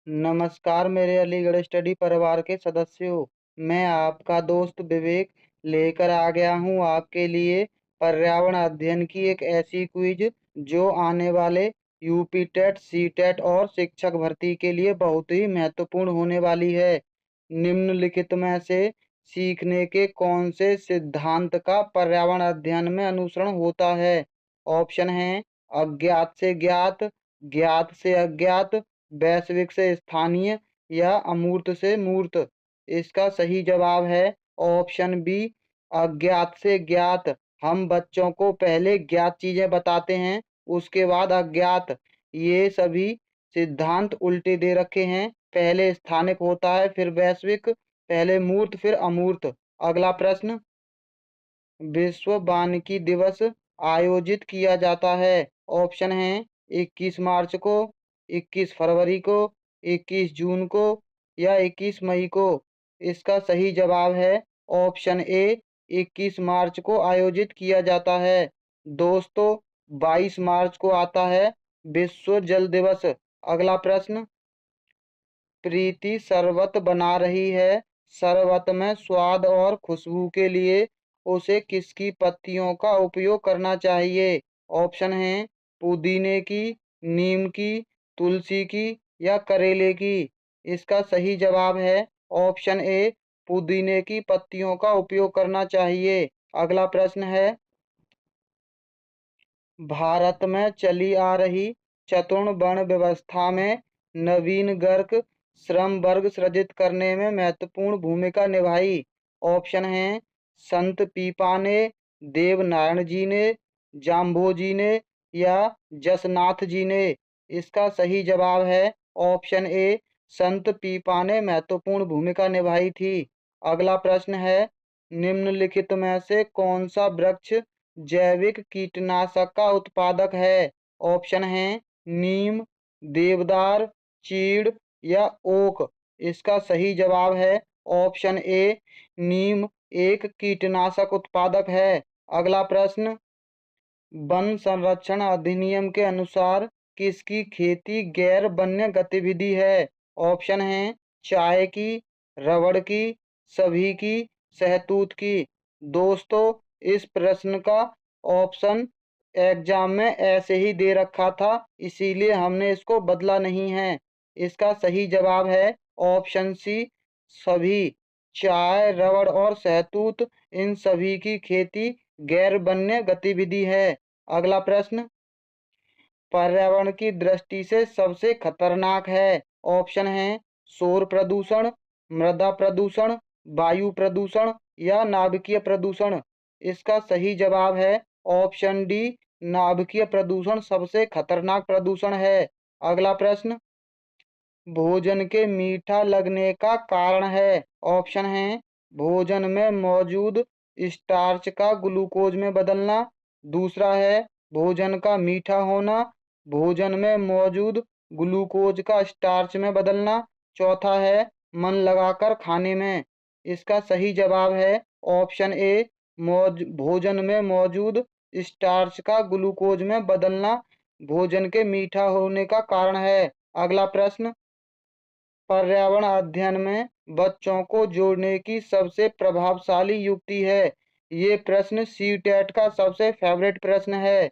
नमस्कार मेरे अलीगढ़ स्टडी परिवार के सदस्यों। मैं आपका दोस्त विवेक लेकर आ गया हूँ आपके लिए पर्यावरण अध्ययन की एक ऐसी क्विज जो आने वाले यूपी टेट, सी टेट और शिक्षक भर्ती के लिए बहुत ही महत्वपूर्ण होने वाली है। निम्नलिखित में से सीखने के कौन से सिद्धांत का पर्यावरण अध्ययन में अनुसरण होता है? ऑप्शन है अज्ञात से ज्ञात, ज्ञात से अज्ञात, वैश्विक से स्थानीय या अमूर्त से मूर्त। इसका सही जवाब है ऑप्शन बी, अज्ञात से ज्ञात। हम बच्चों को पहले ज्ञात चीजें बताते हैं, उसके बाद अज्ञात। ये सभी सिद्धांत उल्टे दे रखे हैं। पहले स्थानिक होता है, फिर वैश्विक, पहले मूर्त फिर अमूर्त। अगला प्रश्न, विश्व वानिकी दिवस आयोजित किया जाता है? ऑप्शन है 21 मार्च को, 21 फरवरी को, 21 जून को या 21 मई को। इसका सही जवाब है ऑप्शन ए, 21 मार्च को आयोजित किया जाता है। दोस्तों, 22 मार्च को आता है विश्व जल दिवस। अगला प्रश्न, प्रीति शरबत बना रही है। शरबत में स्वाद और खुशबू के लिए उसे किसकी पत्तियों का उपयोग करना चाहिए? ऑप्शन है पुदीने की, नीम की, तुलसी की या करेले की। इसका सही जवाब है ऑप्शन ए, पुदीने की पत्तियों का उपयोग करना चाहिए। अगला प्रश्न है, भारत में चली आ रही चतुर्ण वर्ण व्यवस्था में नवीन गर्क श्रम वर्ग सृजित करने में महत्वपूर्ण भूमिका निभाई। ऑप्शन है संत पीपा ने, देवनारायण जी ने, जाम्भोजी ने या जसनाथ जी ने। इसका सही जवाब है ऑप्शन ए, संत पीपा ने महत्वपूर्ण भूमिका निभाई थी। अगला प्रश्न है, निम्नलिखित में से कौन सा वृक्ष जैविक कीटनाशक का उत्पादक है? ऑप्शन है नीम, देवदार, चीड़ या ओक। इसका सही जवाब है ऑप्शन ए, नीम एक कीटनाशक उत्पादक है। अगला प्रश्न, वन संरक्षण अधिनियम के अनुसार किसकी खेती गैर वन्य गतिविधि है? ऑप्शन है चाय की, रबड़ की, सभी की, शहतूत की। दोस्तों, इस प्रश्न का ऑप्शन एग्जाम में ऐसे ही दे रखा था, इसीलिए हमने इसको बदला नहीं है। इसका सही जवाब है ऑप्शन सी, सभी। चाय, रबड़ और शहतूत, इन सभी की खेती गैर वन्य गतिविधि है। अगला प्रश्न, पर्यावरण की दृष्टि से सबसे खतरनाक है? ऑप्शन है शोर प्रदूषण, मृदा प्रदूषण, वायु प्रदूषण या नाभिकीय प्रदूषण। इसका सही जवाब है ऑप्शन डी, नाभिकीय प्रदूषण सबसे खतरनाक प्रदूषण है। अगला प्रश्न, भोजन के मीठा लगने का कारण है? ऑप्शन है भोजन में मौजूद स्टार्च का ग्लूकोज में बदलना, दूसरा है भोजन का मीठा होना, भोजन में मौजूद ग्लूकोज का स्टार्च में बदलना, चौथा है मन लगाकर खाने में। इसका सही जवाब है ऑप्शन ए, भोजन में मौजूद स्टार्च का ग्लूकोज में बदलना भोजन के मीठा होने का कारण है। अगला प्रश्न, पर्यावरण अध्ययन में बच्चों को जोड़ने की सबसे प्रभावशाली युक्ति है? ये प्रश्न सी टेट का सबसे फेवरेट प्रश्न है।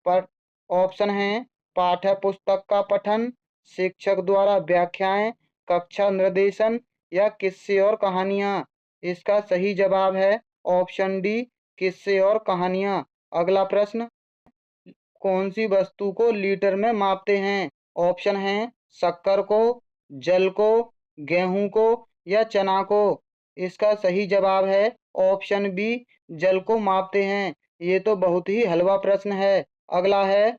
पर ऑप्शन है पाठ्य पुस्तक का पठन, शिक्षक द्वारा व्याख्याएं, कक्षा निर्देशन या किस्से और कहानियां। इसका सही जवाब है ऑप्शन डी, किस्से और कहानियां। अगला प्रश्न, कौन सी वस्तु को लीटर में मापते हैं? ऑप्शन है शक्कर को, जल को, गेहूं को या चना को। इसका सही जवाब है ऑप्शन बी, जल को मापते हैं। ये तो बहुत ही हलवा प्रश्न है। अगला है,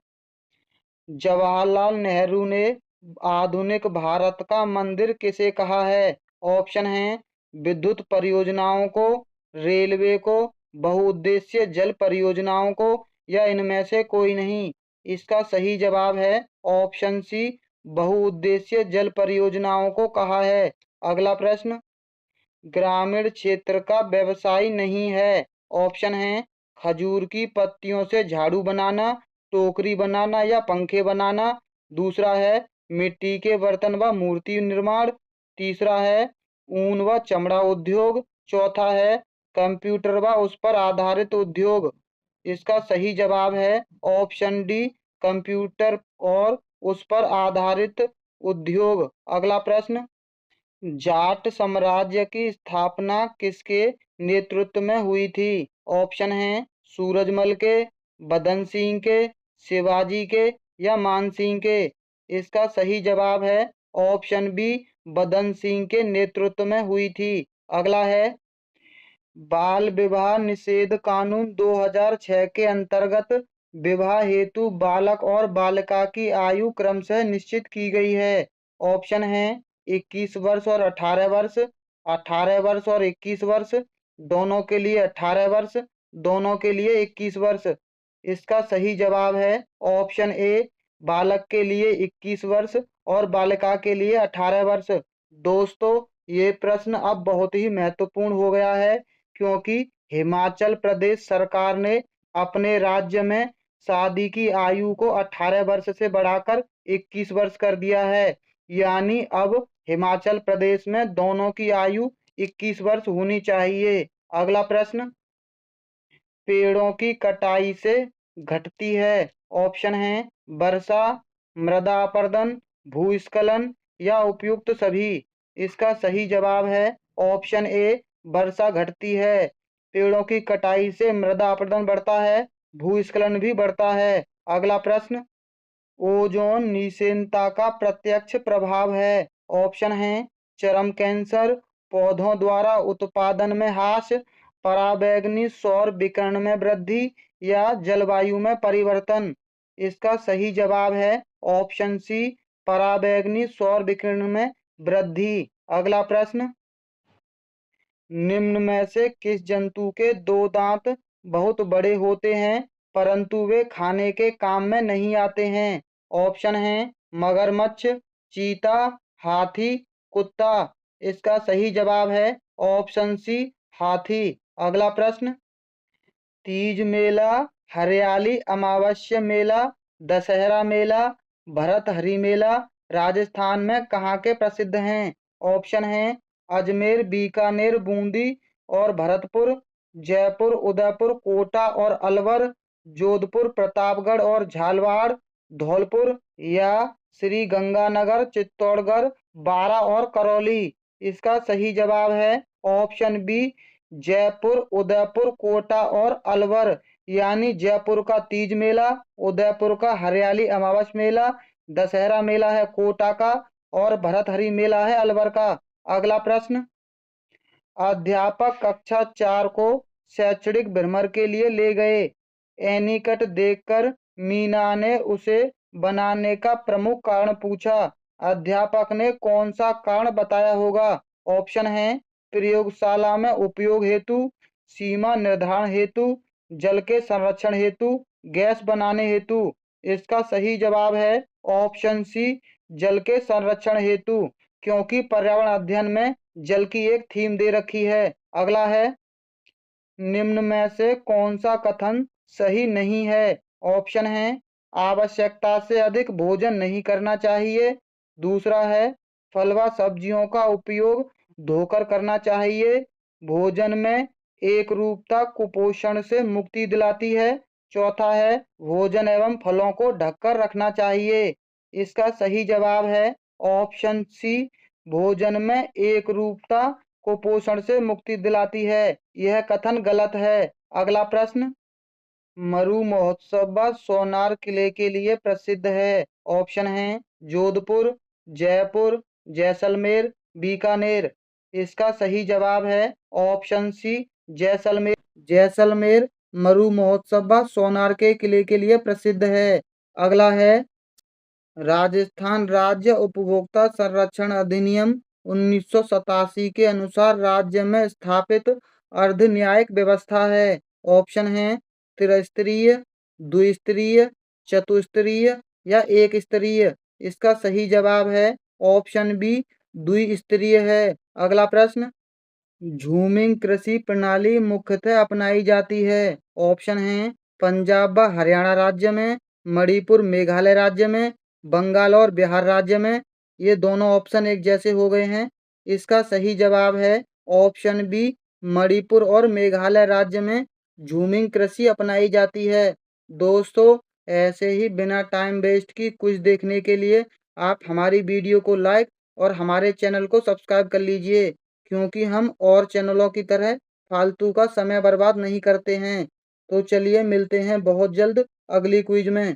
जवाहरलाल नेहरू ने आधुनिक भारत का मंदिर किसे कहा है? ऑप्शन है विद्युत परियोजनाओं को, रेलवे को, बहुउद्देशीय जल परियोजनाओं को या इनमें से कोई नहीं। इसका सही जवाब है ऑप्शन सी, बहुउद्देशीय जल परियोजनाओं को कहा है। अगला प्रश्न, ग्रामीण क्षेत्र का व्यवसाय नहीं है? ऑप्शन है खजूर की पत्तियों से झाड़ू बनाना, टोकरी बनाना या पंखे बनाना, दूसरा है मिट्टी के बर्तन व मूर्ति निर्माण। तीसरा है ऊन व चमड़ा उद्योग। चौथा है कंप्यूटर व उस पर आधारित उद्योग। इसका सही जवाब है ऑप्शन डी, कंप्यूटर और उस पर आधारित उद्योग। अगला प्रश्न, जाट साम्राज्य की स्थापना किसके नेतृत्व में हुई थी? ऑप्शन है सूरजमल के, बदन सिंह के, शिवाजी के या मान सिंह के। इसका सही जवाब है ऑप्शन बी, बदन सिंह के नेतृत्व में हुई थी। अगला है बाल विवाह निषेध कानून 2006 के अंतर्गत विवाह हेतु बालक और बालिका की आयु क्रमशः निश्चित की गई है। ऑप्शन है 21 वर्ष और 18 वर्ष, 18 वर्ष और 21 वर्ष, दोनों के लिए 18 वर्ष, दोनों के लिए 21 वर्ष। इसका सही जवाब है ऑप्शन ए, बालक के लिए 21 वर्ष और बालिका के लिए 18 वर्ष। दोस्तों, ये प्रश्न अब बहुत ही महत्वपूर्ण हो गया है, क्योंकि हिमाचल प्रदेश सरकार ने अपने राज्य में शादी की आयु को 18 वर्ष से बढ़ाकर 21 वर्ष कर दिया है। यानी अब हिमाचल प्रदेश में दोनों की आयु 21 वर्ष होनी चाहिए। अगला प्रश्न, पेड़ों की कटाई से घटती है। ऑप्शन है वर्षा, मृदा अपरदन, भूस्खलन या उपयुक्त सभी। इसका सही जवाब है ऑप्शन ए, वर्षा घटती है। पेड़ों की कटाई से मृदा अपरदन बढ़ता है, भूस्खलन भी बढ़ता है। अगला प्रश्न, ओजोन निषेधता का प्रत्यक्ष प्रभाव है। ऑप्शन है चर्म कैंसर, पौधों द्वारा उत्पादन में ह्रास, पराबैंगनी सौर विकिरण में वृद्धि या जलवायु में परिवर्तन। इसका सही जवाब है ऑप्शन सी, पराबैंगनी सौर विकिरण में वृद्धि। अगला प्रश्न, निम्न में से किस जंतु के दो दांत बहुत बड़े होते हैं परंतु वे खाने के काम में नहीं आते हैं? ऑप्शन है मगरमच्छ, चीता, हाथी, कुत्ता। इसका सही जवाब है ऑप्शन सी, हाथी। अगला प्रश्न, तीज मेला, हरियाली अमावस्या मेला, दशहरा मेला, भरतहरि मेला राजस्थान में कहाँ के प्रसिद्ध हैं? ऑप्शन है अजमेर, बीकानेर, बूंदी और भरतपुर, जयपुर, उदयपुर, कोटा और अलवर, जोधपुर, प्रतापगढ़ और झालवाड़, धौलपुर या श्री गंगानगर, चित्तौड़गढ़, बारा और करौली। इसका सही जवाब है ऑप्शन बी, जयपुर, उदयपुर, कोटा और अलवर। यानी जयपुर का तीज मेला, उदयपुर का हरियाली अमावस्या मेला, दशहरा मेला है कोटा का और भरतहरि मेला है अलवर का। अगला प्रश्न, अध्यापक कक्षा 4 को शैक्षणिक भ्रमण के लिए ले गए। एनीकट देखकर मीना ने उसे बनाने का प्रमुख कारण पूछा। अध्यापक ने कौन सा कारण बताया होगा? ऑप्शन है प्रयोगशाला में उपयोग हेतु, सीमा निर्धारण हेतु, जल के संरक्षण हेतु, गैस बनाने हेतु। इसका सही जवाब है ऑप्शन सी, जल के संरक्षण हेतु, क्योंकि पर्यावरण अध्ययन में जल की एक थीम दे रखी है। अगला है, निम्न में से कौन सा कथन सही नहीं है? ऑप्शन है आवश्यकता से अधिक भोजन नहीं करना चाहिए। दूसरा है फल व सब्जियों का उपयोग धोकर करना चाहिए। भोजन में एक रूपता कुपोषण से मुक्ति दिलाती है। चौथा है भोजन एवं फलों को ढककर रखना चाहिए। इसका सही जवाब है ऑप्शन सी, भोजन में एक रूपता कुपोषण से मुक्ति दिलाती है। यह कथन गलत है। अगला प्रश्न, मरु महोत्सव सोनार किले के लिए प्रसिद्ध है। ऑप्शन है जोधपुर, जयपुर, जैसलमेर, बीकानेर। इसका सही जवाब है ऑप्शन सी, जैसलमेर। जैसलमेर मरु महोत्सव सोनार के किले के लिए प्रसिद्ध है। अगला है, राजस्थान राज्य उपभोक्ता संरक्षण अधिनियम 1987 के अनुसार राज्य में स्थापित अर्ध न्यायिक व्यवस्था है। ऑप्शन है त्रिस्तरीय, द्विस्तरीय, चतुस्तरीय या एक स्तरीय। इसका सही जवाब है ऑप्शन बी, द्विस्तरीय है। अगला प्रश्न, झूमिंग कृषि प्रणाली मुख्यतः अपनाई जाती है। ऑप्शन है पंजाब व हरियाणा राज्य में, मणिपुर मेघालय राज्य में, बंगाल और बिहार राज्य में। ये दोनों ऑप्शन एक जैसे हो गए हैं। इसका सही जवाब है ऑप्शन बी, मणिपुर और मेघालय राज्य में झूमिंग कृषि अपनाई जाती है। दोस्तों, ऐसे ही बिना टाइम वेस्ट की क्विज देखने के लिए आप हमारी वीडियो को लाइक और हमारे चैनल को सब्सक्राइब कर लीजिए, क्योंकि हम और चैनलों की तरह फालतू का समय बर्बाद नहीं करते हैं। तो चलिए मिलते हैं बहुत जल्द अगली क्विज में।